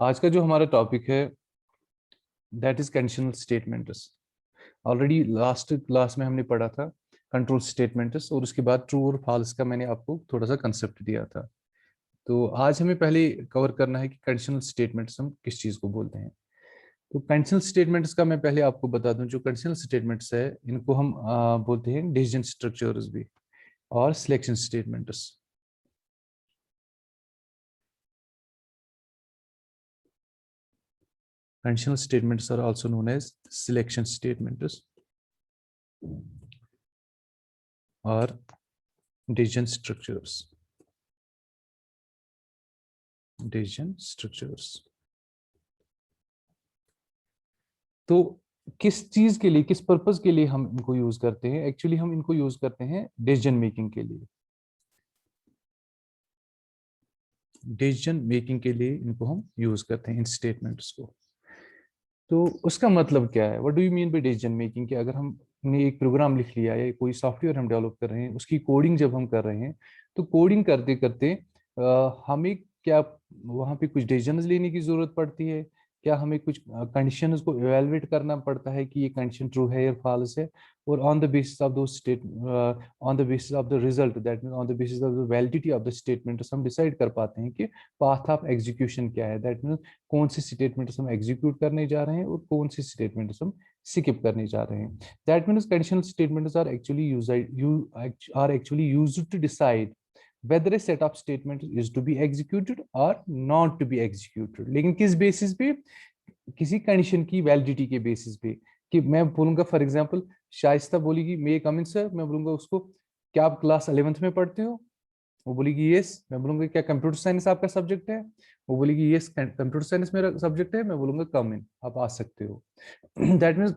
आज का जो हमारा टॉपिक है that is conditional statements. Already last class में हमने पढ़ा था कंट्रोल स्टेटमेंट्स और उसके बाद ट्रू और फॉल्स का मैंने आपको थोड़ा सा कंसेप्ट दिया था। तो आज हमें पहले कवर करना है कि कंडीशनल स्टेटमेंट्स हम किस चीज को बोलते हैं। तो कंडीशनल स्टेटमेंट्स का मैं पहले आपको बता दूं, जो कंडीशनल स्टेटमेंट्स है इनको हम बोलते हैं डिसीजन स्ट्रक्चर्स भी और selection statements. Conditional statements are also known as selection statements or decision structures. Decision structures. तो किस चीज के लिए, किस पर्पस के लिए हम इनको यूज करते हैं? एक्चुअली हम इनको यूज करते हैं डिसीजन मेकिंग के लिए। डिसीजन मेकिंग के लिए इनको हम यूज करते हैं इन स्टेटमेंट्स को। तो उसका मतलब क्या है? What do you mean by decision making? कि अगर हमने एक प्रोग्राम लिख लिया या कोई सॉफ्टवेयर हम डेवलप कर रहे हैं, उसकी कोडिंग जब हम कर रहे हैं तो कोडिंग करते करते हमें क्या वहाँ पे कुछ डिसीजंस लेने की जरूरत पड़ती है? क्या हमें कुछ कंडीशंस को इवेलुएट करना पड़ता है कि ये कंडीशन ट्रू है या फॉल्स है? और ऑन द बेसिस ऑफ दो state on the basis of the result, that mean on the basis of the validity of the statement, हम डिसाइड कर पाते हैं कि पाथ ऑफ एग्जीक्यूशन क्या है। दैट मीन कौन सी स्टेटमेंट्स हम एग्जीक्यूट करने जा रहे हैं और कौन सी स्टेटमेंट्स हम स्किप करने जा रहे हैं। That means conditional statements are actually used to decide whether a set of statements is to be executed or not to be executed। लेकिन किस बेसिस पे? किसी कंडीशन की वैलिडिटी के बेसिस पे। कि मैं बोलूंगा फॉर एग्जांपल, शाइस्ता बोलेगी मे कम इन सर, मैं बोलूंगा उसको क्या आप क्लास 11th में पढ़ते हो? वो बोलेगी यस। मैं बोलूंगा क्या कंप्यूटर साइंस आपका सब्जेक्ट है? वो बोलेगी यस कंप्यूटर साइंस मेरा सब्जेक्ट है। मैं बोलूंगा कम इन, आप आ सकते हो। दैट मीन्स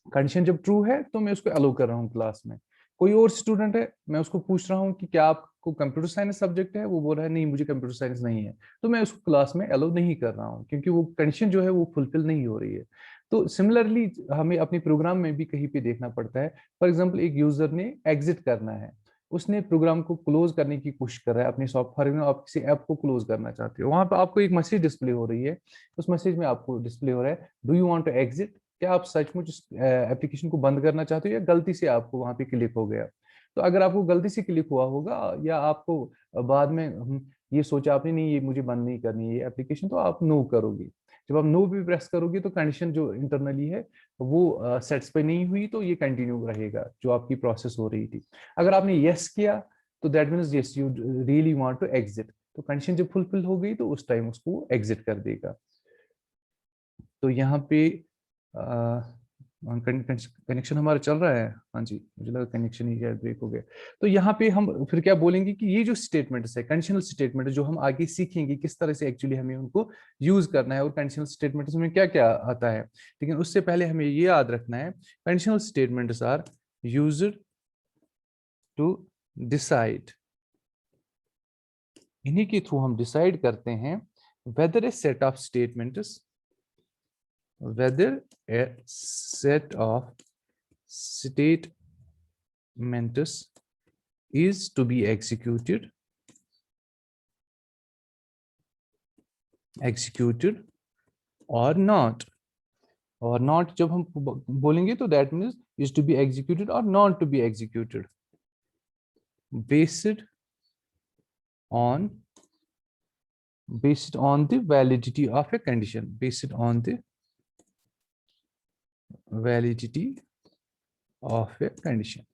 कंडीशन जब ट्रू है तो मैं उसको अलो कर रहा हूँ क्लास में। कोई और स्टूडेंट है, मैं उसको पूछ रहा हूँ कि क्या आपको कंप्यूटर साइंस सब्जेक्ट है? वो बोल रहा है नहीं मुझे कंप्यूटर साइंस नहीं है। तो मैं उसको क्लास में अलो नहीं कर रहा हूँ क्योंकि वो कंडीशन जो है वो फुलफिल नहीं हो रही है। तो सिमिलरली हमें अपने प्रोग्राम में भी कहीं पे देखना पड़ता है। फॉर एग्जाम्पल, एक यूजर ने एग्जिट करना है, उसने प्रोग्राम को क्लोज करने की कोशिश कर रहा है अपने सॉफ्टवेयर में। आप किसी ऐप को क्लोज करना चाहते हो, वहां पे आपको एक मैसेज डिस्प्ले हो रही है। उस मैसेज में आपको डिस्प्ले हो रहा है do you want to exit? क्या आप सचमुच उस एप्लीकेशन को बंद करना चाहते हो या गलती से आपको वहां पे क्लिक हो गया? तो अगर आपको गलती से क्लिक हुआ होगा या आपको बाद में ये सोचा आपने नहीं ये मुझे बंद नहीं करनी है ये एप्लीकेशन, तो आप नो करोगे। जब आप नो भी प्रेस करोगे तो कंडीशन जो इंटरनली है वो सेटिस्फाई नहीं हुई, तो ये कंटिन्यू रहेगा जो आपकी प्रोसेस हो रही थी। अगर आपने यस किया तो that means yes you really want to exit. तो कंडीशन जब फुलफिल हो गई तो उस टाइम उसको एग्जिट कर देगा। तो यहाँ पे कनेक्शन हमारा चल रहा है। हाँ जी, मुझे लगा कनेक्शन ही ब्रेक हो गया। तो यहाँ पे हम फिर क्या बोलेंगे कि ये जो स्टेटमेंट्स है कंडीशनल स्टेटमेंट, जो हम आगे सीखेंगे किस तरह से एक्चुअली हमें उनको यूज करना है और कंडीशनल स्टेटमेंट्स में क्या क्या आता है। लेकिन उससे पहले हमें ये याद रखना है conditional statements are used to decide. इन्हीं के थ्रू हम डिसाइड करते हैं whether a set of statements whether a set of statements is to be executed or not। और not जब हम बोलेंगे तो that means is to be executed or not to be executed based on the validity of a condition, based on the validity of a condition।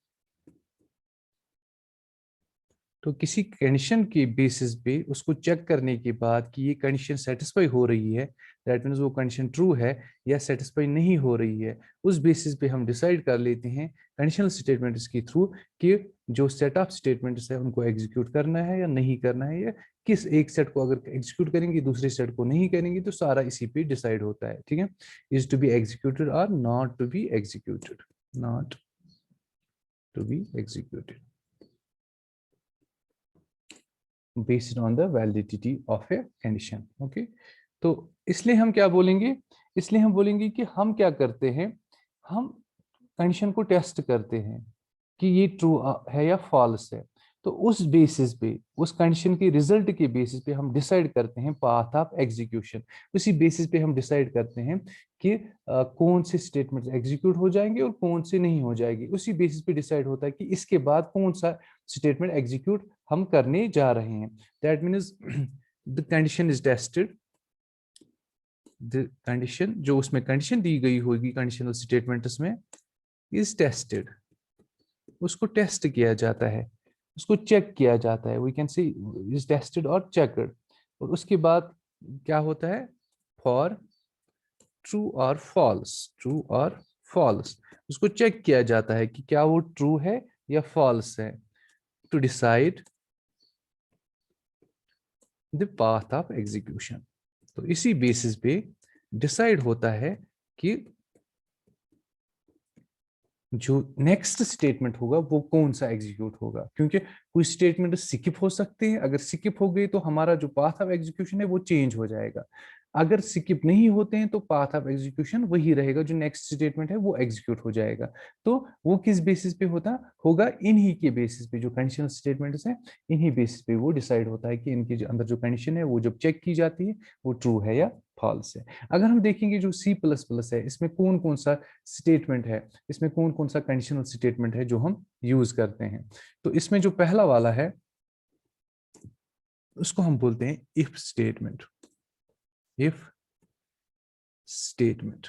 तो किसी condition के basis पे उसको चेक करने के बाद कि ये कंडीशन सेटिस्फाई हो रही है, दैट मीन्स वो कंडीशन ट्रू है या सेटिस्फाई नहीं हो रही है, उस बेसिस पे हम डिसाइड कर लेते हैं कंडीशनल स्टेटमेंट्स के थ्रू कि जो सेट ऑफ स्टेटमेंट्स है उनको एग्जीक्यूट करना है या नहीं करना है, या किस एक सेट को अगर एग्जीक्यूट करेंगे दूसरे सेट को नहीं करेंगे। तो सारा इसी पे डिसाइड होता है। ठीक है, इज टू बी एग्जीक्यूटेड और not to be executed, not to be executed based on the validity of a condition। okay? तो इसलिए हम क्या बोलेंगे? इसलिए हम बोलेंगे कि हम क्या करते हैं, हम कंडीशन को टेस्ट करते हैं कि ये ट्रू है या फॉल्स है। तो उस बेसिस पे, उस कंडीशन के रिजल्ट के बेसिस पे हम डिसाइड करते हैं पाथ ऑफ एग्जीक्यूशन। उसी बेसिस पे हम डिसाइड करते हैं कि कौन से स्टेटमेंट एग्जीक्यूट हो जाएंगे और कौन से नहीं हो जाएंगे। उसी बेसिस पे डिसाइड होता है कि इसके बाद कौन सा स्टेटमेंट एग्जीक्यूट हम करने जा रहे हैं। That means the condition is tested, the condition जो उसमें कंडीशन दी गई होगी कंडीशनल स्टेटमेंट्स में इज टेस्टेड, उसको टेस्ट किया जाता है, उसको चेक किया जाता है। We can see is tested और चेकड। और उसके बाद क्या होता है, फॉर ट्रू और फॉल्स, ट्रू और फॉल्स, उसको चेक किया जाता है कि क्या वो ट्रू है या फॉल्स है, to decide the path of execution. तो इसी बेसिस पे डिसाइड होता है कि जो नेक्स्ट स्टेटमेंट होगा वो कौन सा एग्जीक्यूट होगा। क्योंकि कोई स्टेटमेंट स्किप हो सकते हैं, अगर स्किप हो गई तो हमारा जो पाथ ऑफ एग्जीक्यूशन है वो चेंज हो जाएगा। अगर स्किप नहीं होते हैं तो पाथ ऑफ एग्जीक्यूशन वही रहेगा, जो नेक्स्ट स्टेटमेंट है वो एग्जीक्यूट हो जाएगा। तो वो किस बेसिस पे होता होगा, इन्हीं के बेसिस पे, जो कंडीशनल स्टेटमेंट्स हैं इन्हीं बेसिस पे वो डिसाइड होता है कि इनके अंदर जो कंडीशन है वो जब चेक की जाती है वो ट्रू है या फॉल्स है। अगर हम देखेंगे जो C++ है इसमें कौन कौन सा स्टेटमेंट है, इसमें कौन कौन सा कंडीशनल स्टेटमेंट है जो हम यूज करते हैं। तो इसमें जो पहला वाला है उसको हम बोलते हैं इफ स्टेटमेंट। इफ स्टेटमेंट,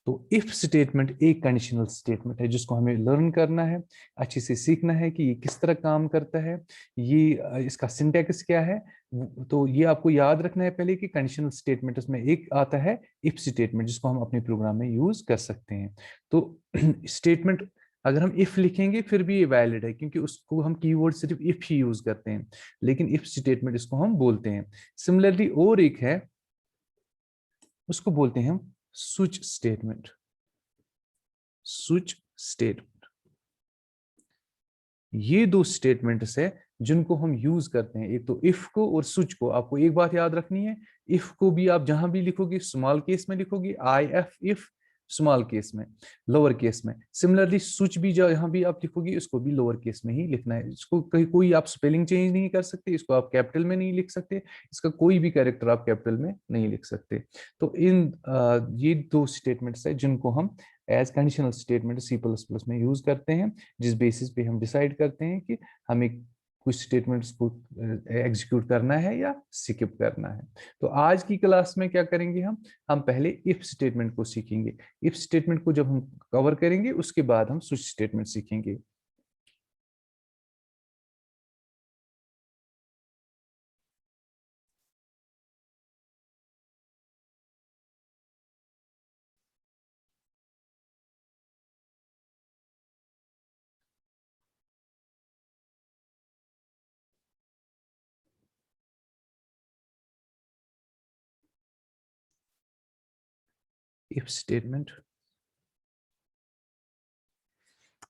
तो इफ स्टेटमेंट एक कंडीशनल स्टेटमेंट है जिसको हमें लर्न करना है, अच्छे से सीखना है कि ये किस तरह काम करता है, ये इसका सिंटैक्स क्या है। तो ये आपको याद रखना है पहले कि कंडीशनल स्टेटमेंट में एक आता है इफ स्टेटमेंट जिसको हम अपने प्रोग्राम में यूज कर सकते हैं। तो स्टेटमेंट अगर हम इफ लिखेंगे फिर भी ये वैलिड है, क्योंकि उसको हम कीवर्ड सिर्फ इफ ही यूज करते हैं, लेकिन इफ स्टेटमेंट इसको हम बोलते हैं। सिमिलरली और एक है, उसको बोलते हैं हम स्विच स्टेटमेंट। स्विच स्टेटमेंट, ये दो स्टेटमेंट्स है जिनको हम यूज करते हैं। एक तो इफ को और स्विच को। आपको एक बात याद रखनी है, इफ को भी आप जहां भी लिखोगे स्मॉल केस में लिखोगे, IF इफ स्मॉल केस में, लोअर केस में। सिमिलरली स्विच भी जहां भी आप लिखोगे इसको भी लोअर केस में ही लिखना है। इसको कहीं कोई आप स्पेलिंग चेंज नहीं कर सकते, इसको आप कैपिटल में नहीं लिख सकते, इसका कोई भी कैरेक्टर आप कैपिटल में नहीं लिख सकते। तो ये दो स्टेटमेंट्स है जिनको हम एज कंडीशनल स्टेटमेंट C++ में यूज करते हैं, जिस बेसिस पे हम डिसाइड करते हैं कि हमें कुछ स्टेटमेंट्स को एग्जीक्यूट करना है या स्किप करना है। तो आज की क्लास में क्या करेंगे, हम पहले इफ स्टेटमेंट को सीखेंगे। इफ स्टेटमेंट को जब हम कवर करेंगे उसके बाद हम स्विच स्टेटमेंट सीखेंगे। इफ स्टेटमेंट,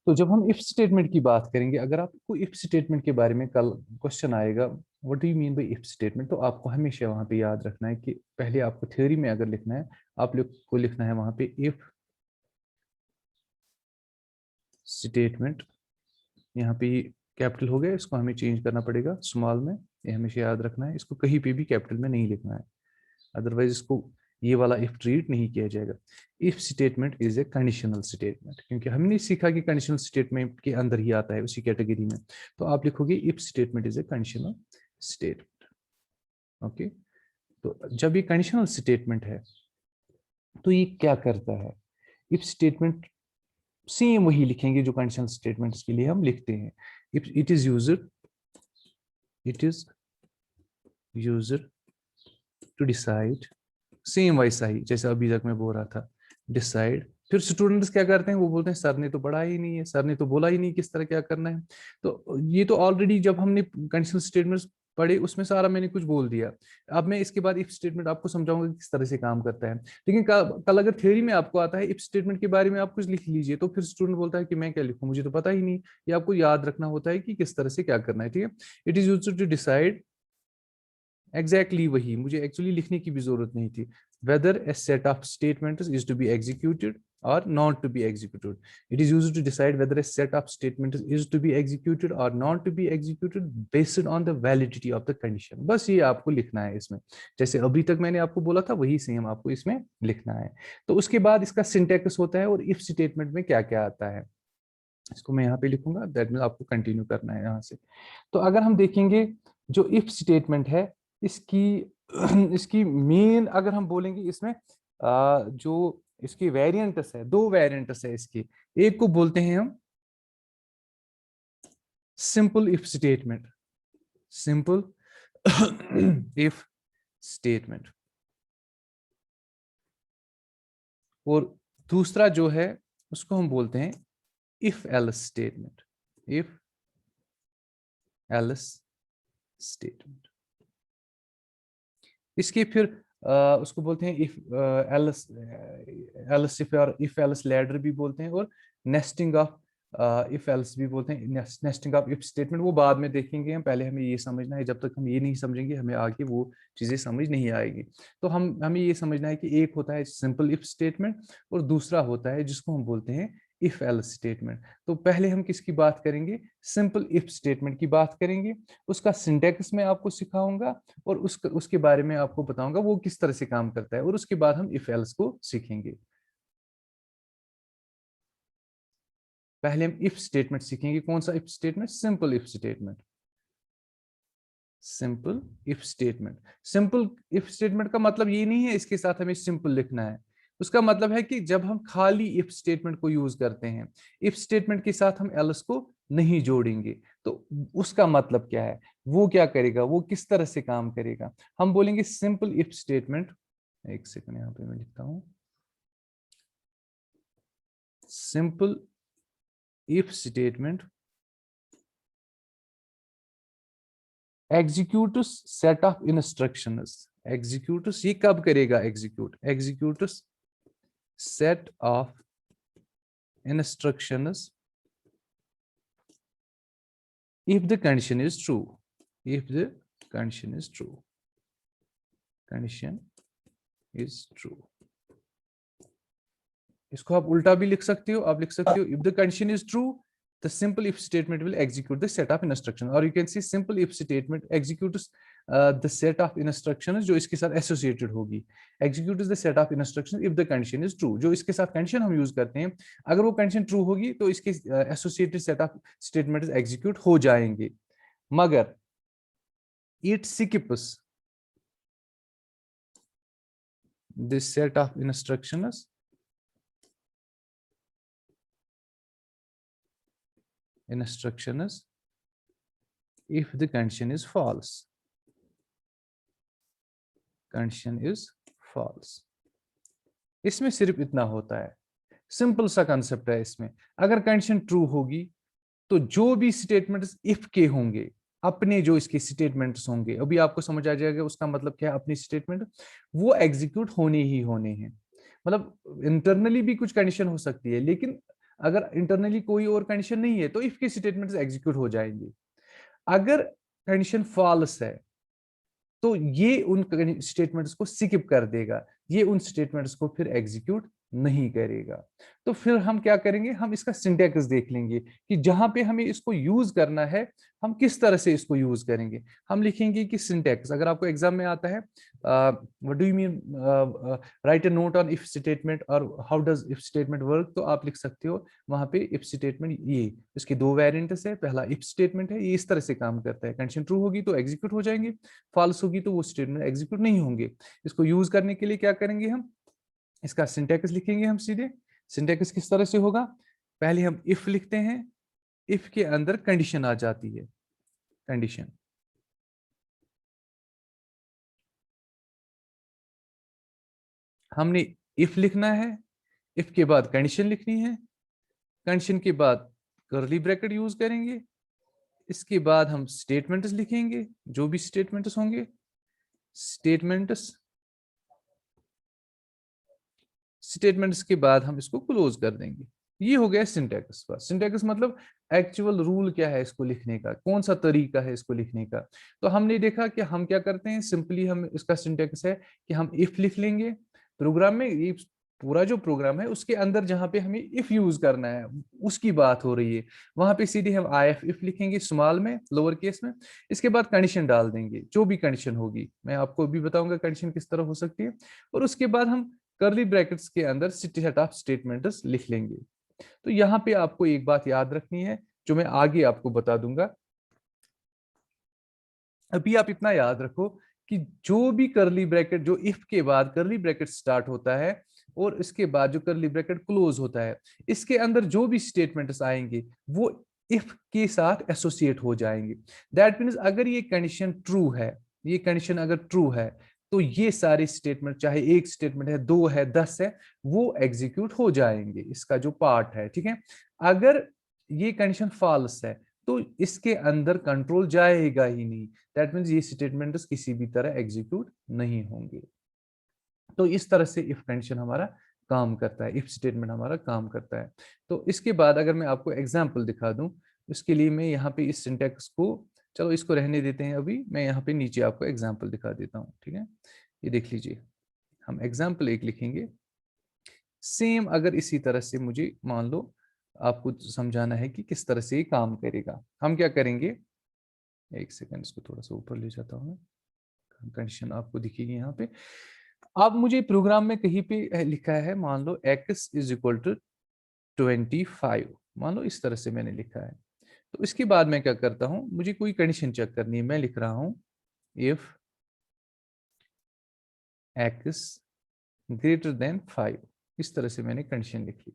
तो जब हम इफ स्टेटमेंट की बात करेंगे, अगर आपको इफ स्टेटमेंट के बारे में कल क्वेश्चन आएगा what do you mean by if statement, तो आपको हमेशा वहां पे याद रखना है कि पहले आपको थ्योरी में अगर लिखना है, आप लोग को लिखना है वहां पे इफ स्टेटमेंट। यहाँ पे कैपिटल हो गया, इसको हमें चेंज करना पड़ेगा स्मॉल में, ये हमेशा याद रखना है। इसको कहीं पे भी कैपिटल में नहीं लिखना है, अदरवाइज इसको ये वाला इफ ट्रीट नहीं किया जाएगा। If statement is a conditional statement, क्योंकि हमने सीखा कि कंडीशनल स्टेटमेंट के अंदर ही आता है उसी कैटेगरी में। तो आप लिखोगे if statement is a conditional statement. Okay, तो जब ये कंडीशनल स्टेटमेंट है तो ये क्या करता है, इफ स्टेटमेंट सेम वही लिखेंगे जो कंडीशनल स्टेटमेंट्स के लिए हम लिखते हैं। If it is user, it is user to decide, same वैसा ही जैसे अभी तक मैं बोल रहा था, डिसाइड। फिर स्टूडेंट्स क्या करते हैं, वो बोलते हैं सर ने तो पढ़ा ही नहीं है, सर ने तो बोला ही नहीं किस तरह क्या करना है। तो ये तो ऑलरेडी जब हमने कंडीशनल स्टेटमेंट्स पढ़े उसमें सारा मैंने कुछ बोल दिया। अब मैं इसके बाद इफ स्टेटमेंट आपको समझाऊंगा कि किस तरह से काम करता है। लेकिन कल अगर थ्योरी में आपको आता है इफ स्टेटमेंट के बारे में आप कुछ लिख लीजिए, तो फिर स्टूडेंट बोलता है कि मैं क्या लिखूं, मुझे तो पता ही नहीं। ये आपको याद रखना होता है कि किस तरह से क्या करना है। ठीक है, it is used to decide, exactly वही, मुझे एक्चुअली लिखने की भी जरूरत नहीं थी। Whether a set of statements is to be executed, or not to be executed. It is used to decide whether a set of statements is to be executed or not to be executed based on the validity of the condition. बस ये आपको लिखना है इसमें, जैसे अभी तक मैंने आपको बोला था वही सेम आपको इसमें लिखना है। तो उसके बाद इसका सिंटैक्स होता है और इफ स्टेटमेंट में क्या क्या आता है, इसको मैं यहाँ पे लिखूंगा, दैट मीन आपको कंटिन्यू करना है यहाँ से। तो अगर हम देखेंगे जो इफ स्टेटमेंट है इसकी इसकी मेन अगर हम बोलेंगे इसमें जो इसकी वेरिएंट्स है, दो वेरिएंट्स है इसकी। एक को बोलते हैं हम simple if statement, simple if statement, और दूसरा जो है उसको हम बोलते हैं if else statement, if else statement. इसके फिर उसको बोलते हैं if else, else if else ladder भी बोलते हैं, और नेस्टिंग ऑफ इफ एल्स भी बोलते हैं, नेस्टिंग ऑफ इफ स्टेटमेंट वो बाद में देखेंगे हम, पहले हमें ये समझना है, जब तक हम ये नहीं समझेंगे हमें आगे वो चीजें समझ नहीं आएगी। तो हमें ये समझना है कि एक होता है सिंपल इफ स्टेटमेंट और दूसरा होता है जिसको हम बोलते हैं इफ एल्स स्टेटमेंट। तो पहले हम किसकी बात करेंगे, सिंपल इफ स्टेटमेंट की बात करेंगे, उसका सिंटैक्स मैं आपको सिखाऊंगा और उसके बारे में आपको बताऊंगा वो किस तरह से काम करता है, और उसके बाद हम इफ एल्स को सीखेंगे। पहले हम इफ स्टेटमेंट सीखेंगे, कौन सा if statement, simple if statement, simple if statement. Simple if statement का मतलब ये नहीं है इसके साथ हमें सिंपल लिखना है, उसका मतलब है कि जब हम खाली इफ स्टेटमेंट को यूज करते हैं, इफ स्टेटमेंट के साथ हम एल्स को नहीं जोड़ेंगे, तो उसका मतलब क्या है, वो क्या करेगा, वो किस तरह से काम करेगा। हम बोलेंगे सिंपल इफ स्टेटमेंट, एक सेकंड यहां पे मैं लिखता हूं, simple if statement executes set of instructions, executes ये कब करेगा, executes set of instructions if the condition is true, if the condition is true, condition is true। इसको आप उल्टा भी लिख सकते हो, आप लिख सकते हो if the condition is true the simple if statement will execute the set of instructions, or you can see simple if statement executes the set of instructions जो इसके साथ associated होगी, executes the set of instructions if the condition is true। जो इसके साथ condition हम use करते हैं, अगर वो condition true होगी तो इसके associated set of statements execute हो जाएंगे, मगर it skips this set of instructions if the condition is false, condition is false। इसमें सिर्फ इतना होता है, सिंपल सा कंसेप्ट है इसमें। अगर कंडीशन ट्रू होगी तो जो भी स्टेटमेंट्स इफ के होंगे, अपने जो इसके स्टेटमेंट्स होंगे, अभी आपको समझ आ जाएगा उसका मतलब क्या है, अपनी स्टेटमेंट वो एग्जीक्यूट होने ही होने हैं। मतलब इंटरनली भी कुछ कंडीशन हो सकती है, लेकिन अगर इंटरनली कोई और कंडीशन नहीं है तो इफ के स्टेटमेंट्स एग्जीक्यूट हो जाएंगे। अगर कंडीशन फॉल्स है तो ये उन स्टेटमेंट्स को स्किप कर देगा, ये उन स्टेटमेंट्स को फिर एग्जीक्यूट नहीं करेगा। तो फिर हम क्या करेंगे, हम इसका सिंटैक्स देख लेंगे कि जहां पे हमें इसको यूज करना है हम किस तरह से इसको यूज करेंगे। हम लिखेंगे कि सिंटैक्स, अगर आपको एग्जाम में आता है what do you mean write a note on if statement और how does if statement work, तो आप लिख सकते हो वहां पे इफ स्टेटमेंट, ये इसके दो वेरिएंट्स है, पहला इफ स्टेटमेंट है, ये इस तरह से काम करता है, कंडीशन ट्रू होगी तो एग्जीक्यूट हो जाएंगे, फॉल्स होगी तो वो स्टेटमेंट एग्जीक्यूट नहीं होंगे। इसको यूज करने के लिए क्या करेंगे, हम इसका सिंटैक्स लिखेंगे। हम सीधे सिंटैक्स किस तरह से होगा, पहले हम इफ लिखते हैं, इफ के अंदर कंडीशन आ जाती है, कंडीशन, हमने इफ लिखना है, इफ के बाद कंडीशन लिखनी है, कंडीशन के बाद कर्ली ब्रैकेट यूज करेंगे, इसके बाद हम स्टेटमेंट्स लिखेंगे, जो भी स्टेटमेंट्स होंगे, स्टेटमेंट्स के बाद हम इसको क्लोज कर देंगे। ये हो गया सिंटैक्स। बस सिंटैक्स मतलब एक्चुअल रूल क्या है इसको लिखने का, कौन सा तरीका है इसको लिखने का। तो हमने देखा कि हम क्या करते हैं, सिंपली हम इसका सिंटैक्स है कि हम इफ लिख लेंगे प्रोग्राम में, पूरा जो प्रोग्राम है उसके अंदर जहां पे हमें इफ यूज करना है उसकी बात हो रही है, वहां पे सीधे हम आई एफ इफ लिखेंगे स्मॉल में, लोअर केस में, इसके बाद कंडीशन डाल देंगे, जो भी कंडीशन होगी मैं आपको भी बताऊंगा कंडीशन किस तरह हो सकती है, और उसके बाद हम कर्ली ब्रैकेट्स के अंदर सेट ऑफ स्टेटमेंट्स लिख लेंगे। तो यहाँ पे आपको एक बात याद रखनी है जो मैं आगे आपको बता दूंगा। अभी आप इतना याद रखो कि जो भी कर्ली ब्रैकेट, जो इफ के बाद कर्ली ब्रैकेट स्टार्ट होता है और इसके बाद जो कर्ली ब्रैकेट क्लोज होता है, इसके अंदर जो भी स्टेटमेंट्स आएंगे वो इफ के साथ एसोसिएट हो जाएंगे। दैट मीन्स अगर ये कंडीशन ट्रू है, ये कंडीशन अगर ट्रू है तो ये सारे स्टेटमेंट, चाहे एक स्टेटमेंट है, दो है, 10 है, वो एग्जीक्यूट हो जाएंगे, इसका जो पार्ट है, ठीक है। अगर ये कंडीशन फॉल्स है तो इसके अंदर कंट्रोल जाएगा ही नहीं, दैट मीन्स ये स्टेटमेंट्स किसी भी तरह एग्जीक्यूट नहीं होंगे। तो इस तरह से इफ कंडीशन हमारा काम करता है, इफ स्टेटमेंट हमारा काम करता है। तो इसके बाद अगर मैं आपको एग्जांपल दिखा दूं, उसके लिए मैं यहाँ पे इस सिंटैक्स को, चलो इसको रहने देते हैं अभी, मैं यहाँ पे नीचे आपको एग्जाम्पल दिखा देता हूँ, ठीक है। ये देख लीजिए, हम एग्जाम्पल एक लिखेंगे, सेम अगर इसी तरह से मुझे मान लो आपको समझाना है कि किस तरह से ये काम करेगा, हम क्या करेंगे, एक सेकंड इसको थोड़ा सा ऊपर ले जाता हूँ, कंडीशन आपको दिखेगी यहाँ पे। अब मुझे प्रोग्राम में कहीं पे लिखा है, मान लो x इज इक्वल टू 25, मान लो इस तरह से मैंने लिखा है। तो इसके बाद मैं क्या करता हूं, मुझे कोई कंडीशन चेक करनी है, मैं लिख रहा हूं इफ x ग्रेटर देन 5, इस तरह से मैंने कंडीशन लिख ली।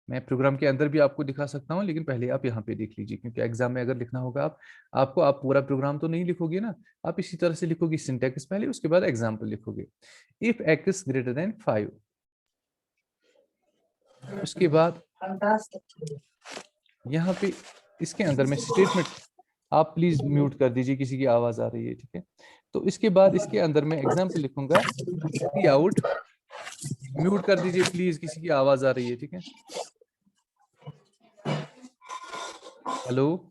मैं प्रोग्राम के अंदर भी आपको दिखा सकता हूं, लेकिन पहले आप यहाँ पे देख लीजिए, क्योंकि एग्जाम में अगर लिखना होगा आप पूरा प्रोग्राम तो नहीं लिखोगे ना, आप इसी तरह से लिखोगे सिंटैक्स पहले, उसके बाद एग्जाम्पल लिखोगे। इफ x ग्रेटर देन 5, उसके बाद यहाँ पे इसके अंदर मैं स्टेटमेंट, आप प्लीज म्यूट कर दीजिए, किसी की आवाज आ रही है, ठीक है। तो इसके बाद इसके अंदर मैं एग्जाम्पल लिखूंगा सी आउट, म्यूट कर दीजिए प्लीज, किसी की आवाज आ रही है, ठीक है। हेलो,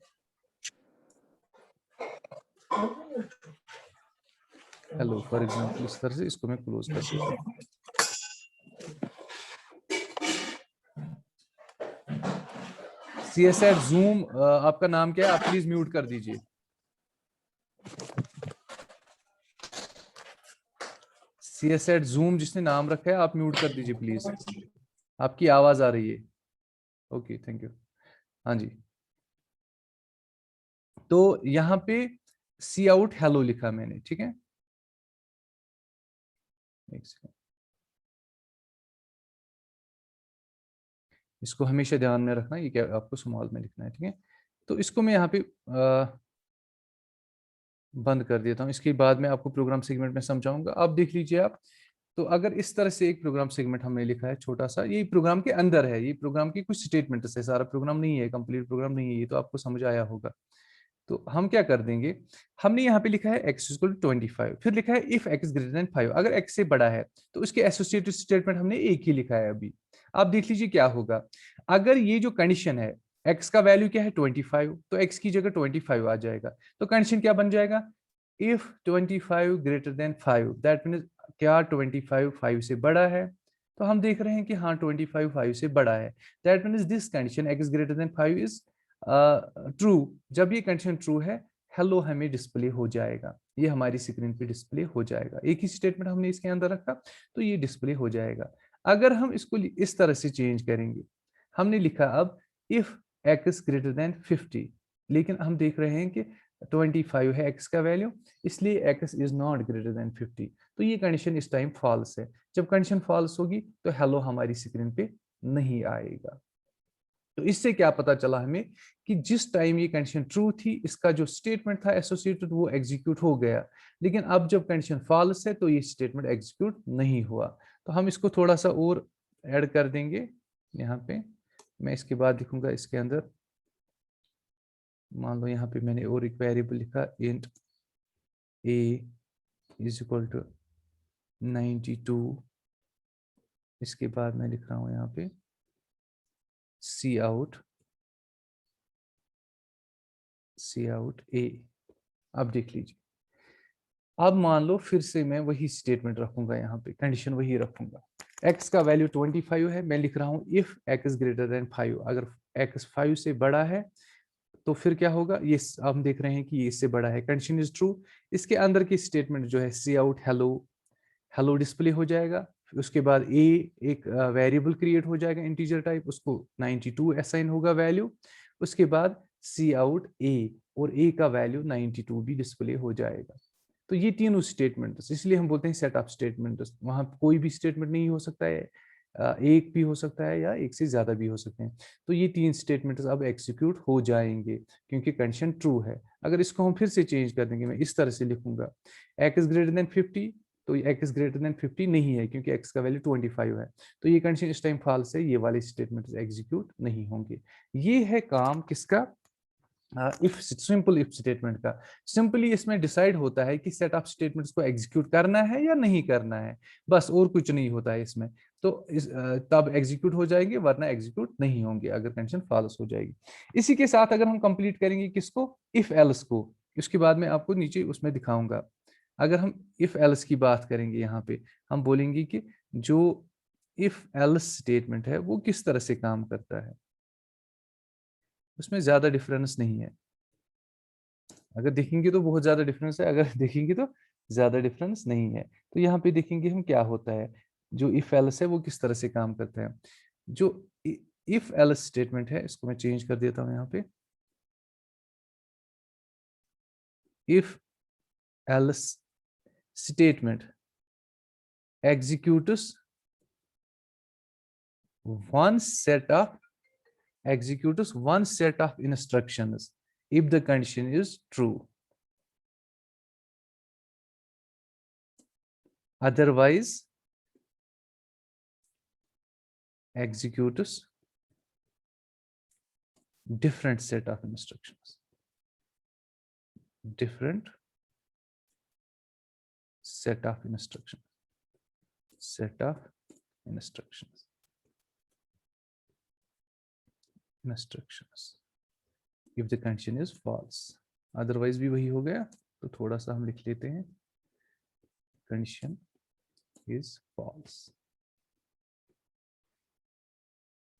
हेलो, फॉर एग्जाम्पल इस तरह से इसको मैं क्लोज कर देता हूँ। CS एट जूम, आपका नाम क्या है, आप प्लीज म्यूट कर दीजिए। CS एट जूम जिसने नाम रखा है, आप म्यूट कर दीजिए प्लीज, आपकी आवाज आ रही है। Okay, thank you. हाँ जी, तो यहाँ पे सी आउट हेलो लिखा मैंने, ठीक है। एक सेकंड, इसको हमेशा ध्यान में रखना, ये क्या आपको स्मॉल में लिखना है, ठीक है। तो इसको मैं यहाँ पे बंद कर देता हूँ, इसके बाद में आपको प्रोग्राम सेगमेंट में समझाऊंगा, आप देख लीजिए आप। तो अगर इस तरह से एक प्रोग्राम सेगमेंट हमने लिखा है छोटा सा, ये प्रोग्राम के अंदर है, ये प्रोग्राम की कुछ स्टेटमेंट्स है, सारा प्रोग्राम नहीं है, कंप्लीट प्रोग्राम नहीं है, ये तो आपको समझ आया होगा। तो हम क्या कर देंगे, हमने यहाँ पे लिखा है x इक्वल टू 25, फिर लिखा है इफ x ग्रेटर देन 5, अगर x से बड़ा है तो उसके एसोसिएटेड स्टेटमेंट हमने एक ही लिखा है अभी। आप देख लीजिए क्या होगा, अगर ये जो कंडीशन है, x का वैल्यू क्या है 25, तो x की जगह 25 आ जाएगा, तो कंडीशन क्या बन जाएगा, if 25 greater than 5, that means क्या 25 5 से बड़ा है, तो हम देख रहे हैं कि हाँ 25 5 से बड़ा है, that means this condition x greater than 5 is true. जब ये कंडीशन ट्रू है, हेलो हमें डिस्प्ले हो जाएगा, ये हमारी स्क्रीन पे डिस्प्ले हो जाएगा, एक ही स्टेटमेंट हमने इसके अंदर रखा तो ये डिस्प्ले हो जाएगा। अगर हम इसको इस तरह से चेंज करेंगे, हमने लिखा अब इफ x ग्रेटर देन 50, लेकिन हम देख रहे हैं कि 25 है x का वैल्यू, इसलिए x is not greater then 50, तो ये कंडीशन इस टाइम फॉल्स है। जब कंडीशन फॉल्स होगी तो हेलो हमारी स्क्रीन पे नहीं आएगा। तो इससे क्या पता चला हमें कि जिस टाइम ये कंडीशन ट्रू थी, इसका जो स्टेटमेंट था एसोसिएटेड वो एग्जीक्यूट हो गया, लेकिन अब जब कंडीशन फॉल्स है तो ये स्टेटमेंट एग्जीक्यूट नहीं हुआ। तो हम इसको थोड़ा सा और ऐड कर देंगे यहाँ पे, मैं इसके बाद लिखूंगा इसके अंदर, मान लो यहाँ पे मैंने और एक वेरिएबल लिखा int a is equal to 92, इसके बाद मैं लिख रहा हूँ यहाँ पे सी आउट ए। अब देख लीजिए, अब मान लो फिर से मैं वही स्टेटमेंट रखूंगा, यहाँ पे कंडीशन वही रखूंगा। x का वैल्यू 25 है, मैं लिख रहा हूँ इफ x ग्रेटर देन 5, अगर x 5 से बड़ा है तो फिर क्या होगा, ये हम देख रहे हैं कि ये इससे बड़ा है, कंडीशन इज ट्रू। इसके अंदर की स्टेटमेंट जो है सी आउट हेलो, हेलो डिस्प्ले हो जाएगा। उसके बाद ए एक वेरिएबल क्रिएट हो जाएगा इंटीजर टाइप, उसको 92 असाइन होगा वैल्यू। उसके बाद सी आउट ए, और ए का वैल्यू 92 भी डिस्प्ले हो जाएगा। तो ये तीनों स्टेटमेंट्स, इसलिए हम बोलते हैं सेट ऑफ स्टेटमेंट्स। वहां कोई भी स्टेटमेंट नहीं हो सकता है, एक भी हो सकता है या एक से ज्यादा भी हो सकते हैं। तो ये तीन स्टेटमेंट्स अब एग्जीक्यूट हो जाएंगे क्योंकि कंडीशन ट्रू है। अगर इसको हम फिर से चेंज कर देंगे, मैं इस तरह से लिखूंगा x ग्रेटर देन 50, तो x ग्रेटर देन 50 नहीं है क्योंकि x का वैल्यू 25 है, तो ये कंडीशन इस टाइम फॉल्स है, ये वाले स्टेटमेंट्स एग्जीक्यूट नहीं होंगे। ये है काम किसका, इफ सिंपल इफ स्टेटमेंट का। सिंपली इसमें डिसाइड होता है कि सेट ऑफ स्टेटमेंट्स को एग्जीक्यूट करना है या नहीं करना है, बस, और कुछ नहीं होता है इसमें। तो तब एग्जीक्यूट हो जाएंगे, वरना एग्जीक्यूट नहीं होंगे अगर कंडीशन फॉल्स हो जाएगी। इसी के साथ अगर हम कंप्लीट करेंगे किसको, इफ एल्स को, उसके बाद में आपको नीचे उसमें दिखाऊंगा। अगर हम इफ एल्स की बात करेंगे, यहाँ पे हम बोलेंगे कि जो इफ एल्स स्टेटमेंट है वो किस तरह से काम करता है, उसमें ज्यादा डिफरेंस नहीं है। अगर देखेंगे तो बहुत ज्यादा डिफरेंस है, अगर देखेंगे तो ज्यादा डिफरेंस नहीं है। तो यहाँ पे देखेंगे हम क्या होता है, जो इफ एल्स है वो किस तरह से काम करता है। जो इफ एल्स स्टेटमेंट है, इसको मैं चेंज कर देता हूं यहाँ पे, if else statement executes one set of executes one set of instructions if the condition is true, otherwise executes different set of instructions, different set of instructions, set of instructions, instructions if the condition is false, otherwise भी वही हो गया। तो थोड़ा सा हम लिख लेते हैं, condition is false।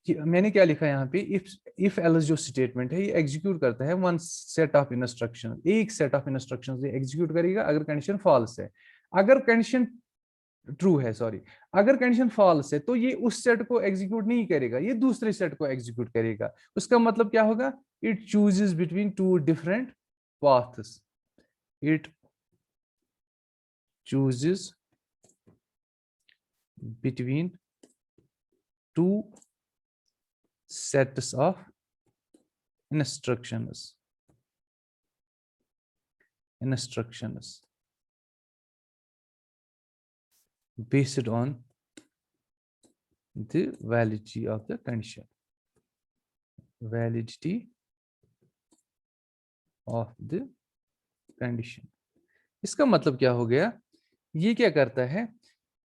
मैंने क्या लिखा यहाँ पे, इफ एल्स जो स्टेटमेंट है ये एग्जीक्यूट करता है वन सेट ऑफ इंस्ट्रक्शन, एक सेट ऑफ इंस्ट्रक्शन एग्जीक्यूट करेगा अगर कंडीशन फॉल्स है। अगर कंडीशन ट्रू है, सॉरी, अगर कंडीशन फॉल्स है तो ये उस सेट को एग्जीक्यूट नहीं करेगा, ये दूसरे सेट को एग्जीक्यूट करेगा। उसका मतलब क्या होगा, it chooses between two different paths, it chooses between two sets of instructions based on the validity of the condition, validity of the condition। इसका मतलब क्या हो गया, ये क्या करता है,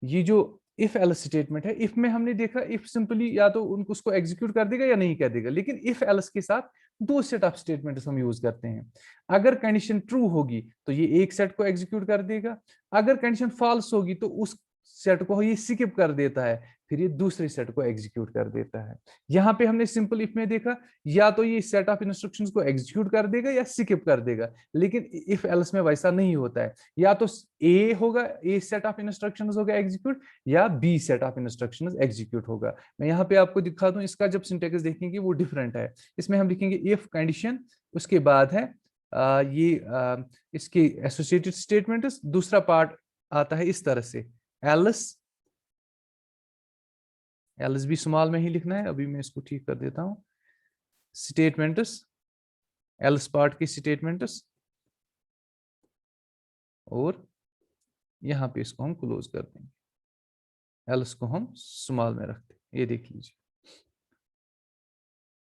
ये जो इफ एल्स स्टेटमेंट है, इफ में हमने देखा इफ सिंपली या तो उनको उसको एग्जीक्यूट कर देगा या नहीं कर देगा, लेकिन इफ एल्स के साथ दो सेट ऑफ स्टेटमेंट्स हम यूज करते हैं। अगर कंडीशन ट्रू होगी तो ये एक सेट को एग्जीक्यूट कर देगा, अगर कंडीशन फॉल्स होगी तो उस सेट को ये स्किप कर देता है, फिर ये दूसरे सेट को एग्जीक्यूट कर देता है। यहाँ पे हमने सिंपल इफ में देखा, या तो ये सेट ऑफ इंस्ट्रक्शंस को एग्जीक्यूट कर देगा या स्किप कर देगा, लेकिन इफ एल्स में वैसा नहीं होता है, या तो ए होगा, ए सेट ऑफ इंस्ट्रक्शंस होगा एग्जीक्यूट, या B set of instructions execute होगा। मैं यहाँ पे आपको दिखा दूं, इसका जब सिंटैक्स देखेंगे वो डिफरेंट है। इसमें हम लिखेंगे इफ कंडीशन, उसके बाद है इसके एसोसिएटेड स्टेटमेंट्स, दूसरा पार्ट आता है इस तरह से एल्स, एल्स भी स्मॉल में ही लिखना है, अभी मैं इसको ठीक कर देता हूं, स्टेटमेंट्स, एल्स पार्ट की स्टेटमेंट्स, और यहां पे इसको हम क्लोज कर देंगे, एल्स को हम स्मॉल में रखते हैं। ये देख लीजिए,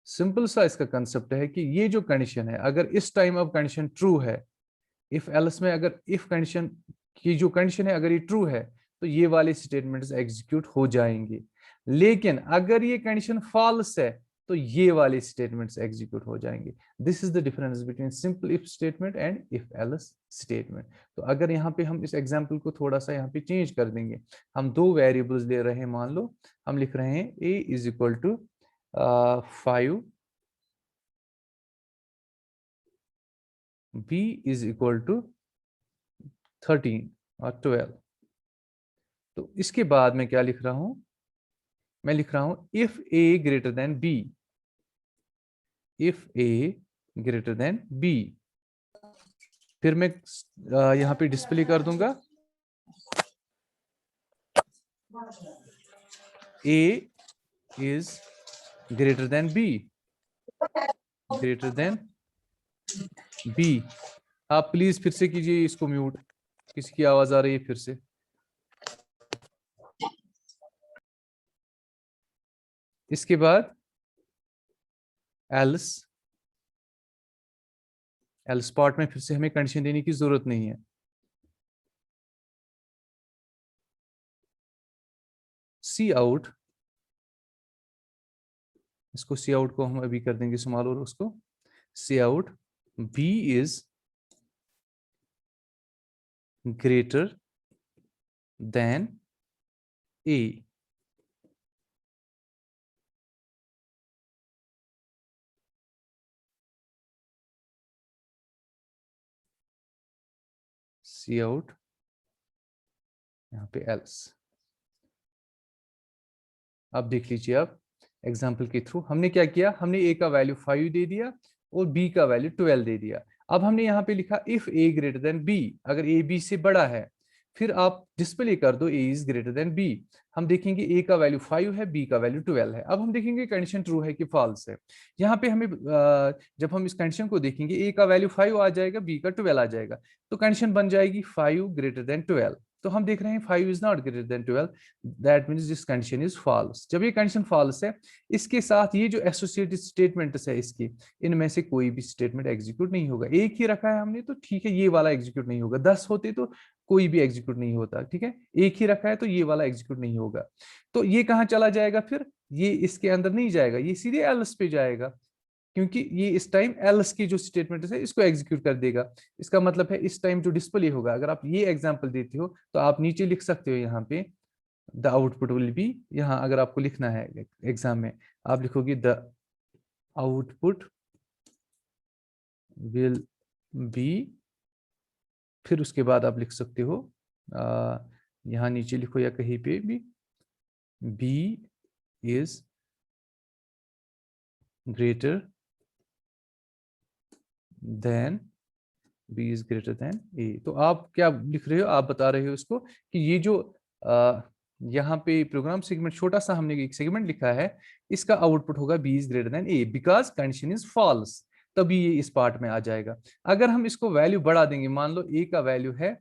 सिंपल सा इसका कंसेप्ट है कि ये जो कंडीशन है, अगर इस टाइम अब कंडीशन ट्रू है, इफ एल्स में अगर इफ कंडीशन की जो कंडीशन है अगर ये ट्रू है तो ये वाले स्टेटमेंट्स एग्जीक्यूट हो जाएंगे। लेकिन अगर ये कंडीशन फॉल्स है तो ये वाले स्टेटमेंट्स एग्जीक्यूट हो जाएंगे। This is the difference between simple if statement and if else statement. तो अगर यहाँ पे हम इस एग्जांपल को थोड़ा सा यहाँ पे चेंज कर देंगे, हम दो वेरिएबल्स ले रहे हैं, मान लो हम लिख रहे हैं a is equal to 5, b is equal to 13 और 12। तो इसके बाद मैं क्या लिख रहा हूं, मैं लिख रहा हूं if a greater than b, if a greater than b। फिर मैं यहाँ पे डिस्प्ले कर दूंगा a is greater than b, greater than b। आप प्लीज फिर से कीजिए इसको म्यूट, किसी की आवाज आ रही है फिर से। इसके बाद एल्स, एल्स पार्ट में फिर से हमें कंडीशन देने की जरूरत नहीं है। सी आउट, इसको सी आउट को हम अभी कर देंगे स्मॉल, और उसको c out b is greater than a। C out यहाँ पे एल्स। अब देख लीजिए, आप एग्जाम्पल के थ्रू हमने क्या किया, हमने a का वैल्यू 5 दे दिया और b का वैल्यू 12 दे दिया। अब हमने यहाँ पे लिखा if a greater than b, अगर a b से बड़ा है, फिर आप डिस्प्ले कर दो a is greater than b। हम देखेंगे a का वैल्यू 5 है, b का वैल्यू 12 है। अब हम देखेंगे कंडीशन ट्रू है कि फॉल्स है। यहाँ पे हमें जब हम इस कंडीशन को देखेंगे a का वैल्यू 5 आ जाएगा, b का 12 आ जाएगा, तो कंडीशन बन जाएगी 5 ग्रेटर देन 12। तो हम देख रहे हैं 5 is not greater than 12, that means this condition is false. जब ये कंडीशन फॉल्स है, इसके साथ ये जो एसोसिएटेड स्टेटमेंट्स है इसकी, इनमें से कोई भी स्टेटमेंट एग्जीक्यूट नहीं होगा। एक ही रखा है हमने तो ठीक है, ये वाला एग्जीक्यूट नहीं होगा। 10 होते तो कोई भी एग्जीक्यूट नहीं होता, ठीक है, एक ही रखा है तो ये वाला एग्जीक्यूट नहीं होगा। तो ये कहाँ चला जाएगा फिर, ये इसके अंदर नहीं जाएगा, ये सीधे एल्स पे जाएगा, क्योंकि ये इस टाइम एल्स की जो स्टेटमेंट है इसको एग्जीक्यूट कर देगा। इसका मतलब है इस टाइम जो डिस्प्ले होगा, अगर आप ये एग्जांपल देते हो तो आप नीचे लिख सकते हो यहाँ पे द आउटपुट विल बी, यहाँ अगर आपको लिखना है एग्जाम में, आप लिखोगे द आउटपुट विल बी, फिर उसके बाद आप लिख सकते हो यहाँ नीचे लिखो या कहीं पे भी B is greater than, b is greater than a। तो आप क्या लिख रहे हो, आप बता रहे हो इसको कि ये जो यहाँ पे प्रोग्राम सेगमेंट छोटा सा हमने एक सेगमेंट लिखा है, इसका आउटपुट होगा b is greater than a because condition is false, तभी ये इस पार्ट में आ जाएगा। अगर हम इसको वैल्यू बढ़ा देंगे, मान लो a का वैल्यू है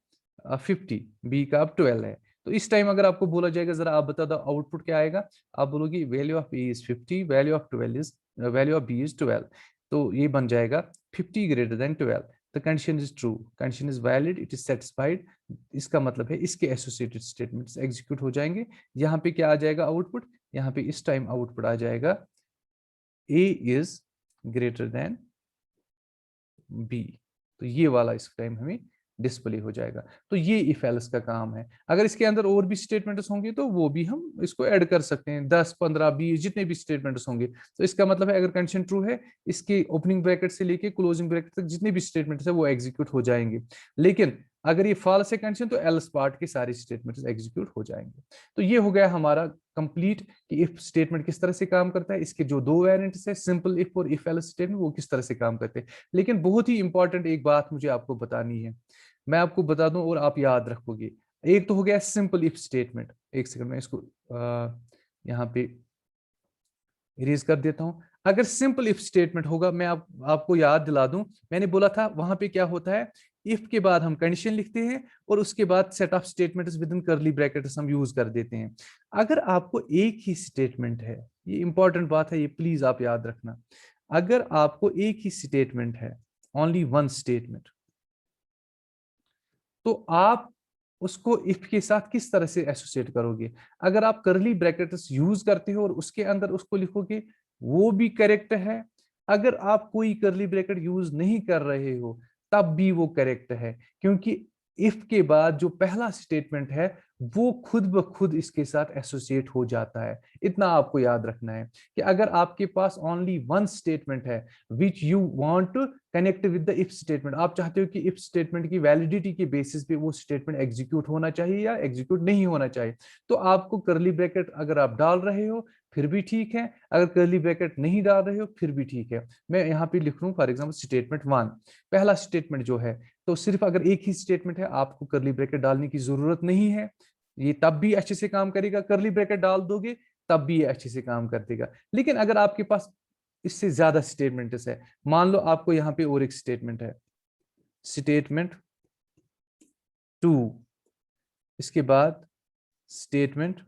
50, b का अब 12 है, तो इस टाइम अगर आपको बोला जाएगा जरा आप बता दो आउटपुट क्या आएगा, आप बोलोगे value of a is 50, value of 12 is, value of b is 12, तो ये बन जाएगा 50 greater than 12। The condition is true, condition is valid, it is satisfied। इसका मतलब है इसके एसोसिएटेड स्टेटमेंट्स एग्जीक्यूट हो जाएंगे। यहाँ पे क्या आ जाएगा आउटपुट, यहाँ पे इस टाइम आउटपुट आ जाएगा a is greater than b। तो ये वाला इस टाइम हमें डिस्प्ले हो जाएगा। तो ये इफ एल्स का काम है। अगर इसके अंदर और भी स्टेटमेंट्स होंगे तो वो भी हम इसको ऐड कर सकते हैं, 10 15 20 जितने भी स्टेटमेंट्स होंगे। तो इसका मतलब है अगर कंडीशन ट्रू है, इसके ओपनिंग ब्रैकेट से लेके क्लोजिंग ब्रैकेट तक जितने भी स्टेटमेंट्स है वो एग्जीक्यूट हो जाएंगे। लेकिन अगर ये फॉल्स है कंडीशन, तो एल्स पार्ट के सारे स्टेटमेंट्स एग्जीक्यूट हो जाएंगे। तो ये हो गया हमारा कंप्लीट कि इफ स्टेटमेंट किस तरह से काम करता है, इसके जो दो वेरिएंट्स है सिंपल इफ और इफ एल्स स्टेटमेंट, वो किस तरह से काम करते हैं। लेकिन बहुत ही इंपॉर्टेंट एक बात मुझे आपको बतानी है, मैं आपको बता दूं और आप याद रखोगे। एक तो हो गया सिंपल इफ स्टेटमेंट, एक सेकंड में इसको यहाँ पे इरेज कर देता हूं। अगर सिंपल इफ स्टेटमेंट होगा, मैं आपको याद दिला दूं, मैंने बोला था वहां पे क्या होता है, इफ के बाद हम कंडीशन लिखते हैं और उसके बाद set of statements with in curly brackets हम यूज कर देते हैं। अगर आपको एक ही स्टेटमेंट है, ये इंपॉर्टेंट बात है, ये प्लीज आप याद रखना, अगर आपको एक ही स्टेटमेंट है, ओनली वन स्टेटमेंट, तो आप उसको इफ के साथ किस तरह से एसोसिएट करोगे। अगर आप करली ब्रैकेट्स यूज करते हो और उसके अंदर उसको लिखोगे वो भी करेक्ट है। अगर आप कोई करली ब्रैकेट यूज नहीं कर रहे हो तब भी वो करेक्ट है, क्योंकि इफ के बाद जो पहला स्टेटमेंट है वो खुद ब खुद इसके साथ एसोसिएट हो जाता है। इतना आपको याद रखना है कि अगर आपके पास ओनली वन स्टेटमेंट है which you want to connect with the if statement, आप चाहते हो कि इफ स्टेटमेंट की वैलिडिटी के बेसिस पे वो स्टेटमेंट एग्जीक्यूट होना चाहिए या एग्जीक्यूट नहीं होना चाहिए, तो आपको करली ब्रैकेट अगर आप डाल रहे हो फिर भी ठीक है, अगर करली ब्रैकेट नहीं डाल रहे हो फिर भी ठीक है। मैं यहाँ पे लिख लूँ फॉर एग्जाम्पल स्टेटमेंट 1, पहला स्टेटमेंट जो है, तो सिर्फ अगर एक ही स्टेटमेंट है आपको करली ब्रैकेट डालने की जरूरत नहीं है, ये तब भी अच्छे से काम करेगा, करली ब्रैकेट डाल दोगे तब भी ये अच्छे से काम कर देगा। लेकिन अगर आपके पास इससे ज्यादा स्टेटमेंट्स है, मान लो आपको यहाँ पे और एक स्टेटमेंट है, स्टेटमेंट 2, इसके बाद स्टेटमेंट,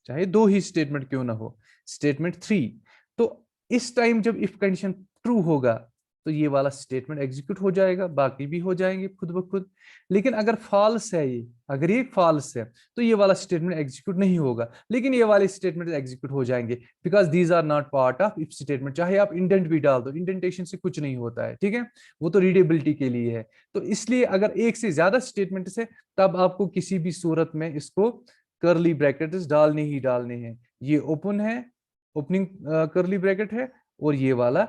चाहे दो ही स्टेटमेंट क्यों ना हो, स्टेटमेंट 3, तो इस टाइम जब इफ कंडीशन ट्रू होगा तो ये वाला स्टेटमेंट एग्जीक्यूट हो जाएगा, बाकी भी हो जाएंगे खुद ब खुद। लेकिन अगर फॉल्स है ये, अगर ये फॉल्स है तो ये वाला स्टेटमेंट एग्जीक्यूट नहीं होगा, लेकिन ये वाले स्टेटमेंट एग्जीक्यूट हो जाएंगे, because these are not part of if statement. चाहे आप इंडेंट भी डाल दो, इंडेंटेशन से कुछ नहीं होता है, ठीक है, वो तो रीडेबिलिटी के लिए है। तो इसलिए अगर एक से ज्यादा स्टेटमेंट है तब आपको किसी भी सूरत में इसको करली ब्रैकेट्स डालने ही डालने हैं। ये ओपन है, ओपनिंग करली ब्रैकेट है, और ये वाला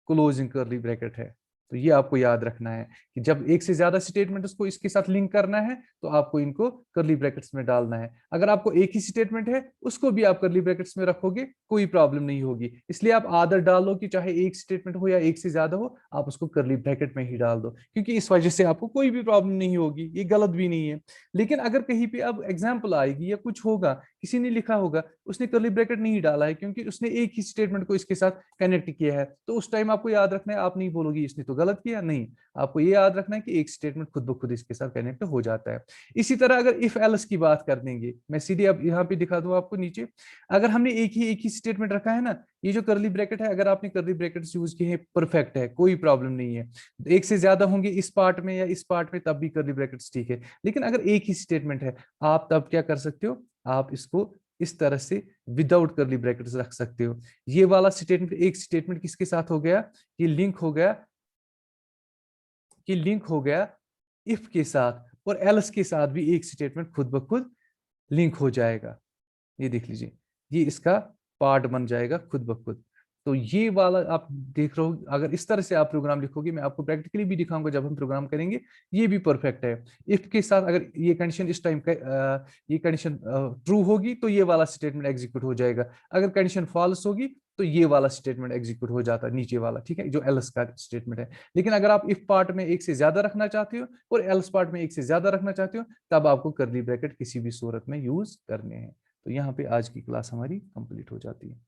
क्लोजिंग करली ब्रैकेट है। तो ये आपको याद रखना है कि जब एक से ज्यादा स्टेटमेंट उसको इसके साथ लिंक करना है तो आपको इनको करली ब्रैकेट्स में डालना है। अगर आपको एक ही स्टेटमेंट है उसको भी आप करली ब्रैकेट्स में रखोगे कोई प्रॉब्लम नहीं होगी, इसलिए आप आदर डालो कि चाहे एक स्टेटमेंट हो या एक से ज्यादा हो, आप उसको करली ब्रैकेट में ही डाल दो, क्योंकि इस वजह से आपको कोई भी प्रॉब्लम नहीं होगी, ये गलत भी नहीं है। लेकिन अगर कहीं पे अब एग्जाम्पल आएगी या कुछ होगा, किसी ने लिखा होगा उसने करली ब्रैकेट नहीं डाला है क्योंकि उसने एक ही स्टेटमेंट को इसके साथ कनेक्ट किया है, तो उस टाइम आपको याद रखना है, आप नहीं बोलोगी इसने तो गलत किया, नहीं, आपको ये याद रखना है कि एक स्टेटमेंट खुद ब खुद इसके साथ कनेक्ट हो जाता है। इसी तरह अगर इफ एल्स की बात कर देंगे, मैं सीधे अब यहाँ पे दिखा दूं आपको नीचे, अगर हमने एक ही स्टेटमेंट रखा है ना, ये जो करली ब्रैकेट है, अगर आपने करली ब्रैकेट यूज किए हैं परफेक्ट है, कोई प्रॉब्लम नहीं है। एक से ज्यादा होंगे इस पार्ट में या इस पार्ट में तब भी करली ब्रैकेट्स ठीक है। लेकिन अगर एक ही स्टेटमेंट है, आप तब क्या कर सकते हो, आप इसको इस तरह से विदाउट करली ब्रैकेट्स रख सकते हो। ये वाला स्टेटमेंट, एक स्टेटमेंट किसके साथ हो गया, ये लिंक हो गया, ये लिंक हो गया इफ के साथ, और एल्स के साथ भी एक स्टेटमेंट खुद ब खुद लिंक हो जाएगा। ये देख लीजिए, ये इसका पार्ट बन जाएगा खुद ब खुद। तो ये वाला आप देख रहे हो, अगर इस तरह से आप प्रोग्राम लिखोगे, मैं आपको प्रैक्टिकली भी दिखाऊंगा जब हम प्रोग्राम करेंगे, ये भी परफेक्ट है। इफ के साथ अगर ये कंडीशन इस टाइम ये कंडीशन ट्रू होगी तो ये वाला स्टेटमेंट एग्जीक्यूट हो जाएगा, अगर कंडीशन फॉल्स होगी तो ये वाला स्टेटमेंट एग्जीक्यूट हो जाता है, नीचे वाला, ठीक है, जो एल्स का स्टेटमेंट है। लेकिन अगर आप इफ पार्ट में एक से ज्यादा रखना चाहते हो और एल्स पार्ट में एक से ज्यादा रखना चाहते हो, तब आपको करली ब्रैकेट किसी भी सूरत में यूज करने हैं। तो यहाँ पे आज की क्लास हमारी कंप्लीट हो जाती है।